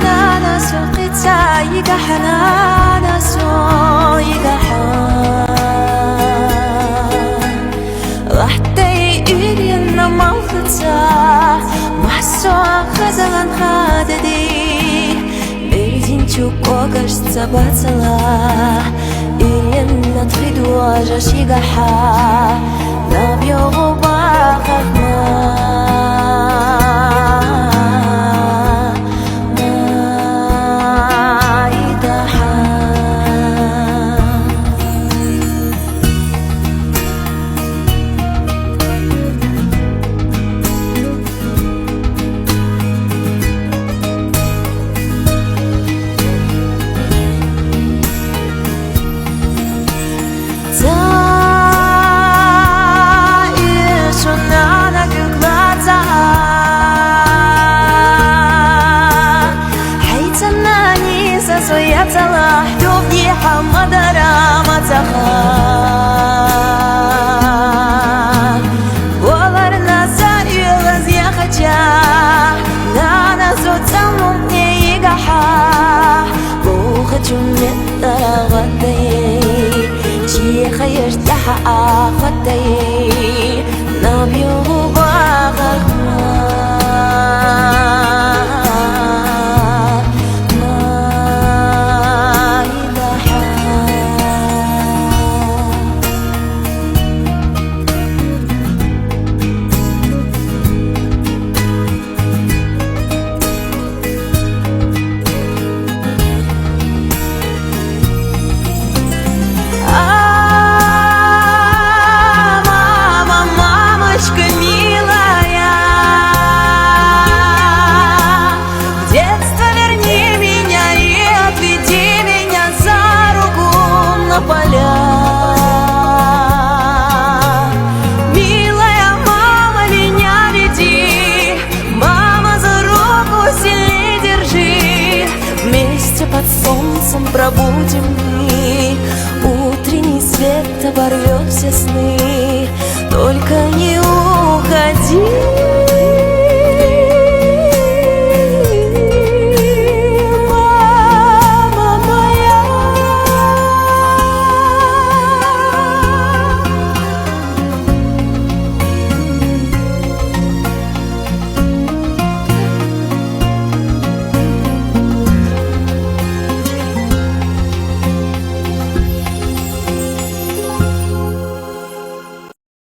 نانا سوقتا يقحنا ناسو يقحان وحتى يرينا موختا محسوع خزغان خاددي بردين чуко кажется бацала Ирина тхиду ажаш يقحا نبيو باخخنا صلاح دوبني حمدرا متخان ولرنا سايغز يا خجا نانا زوتم мне يقحا بوخجو مترا غدي شيخ يرتاح اخدي نبيو باغرنا Под солнцем пробудем мы, утренний свет оборвет все сны. Только не уходи.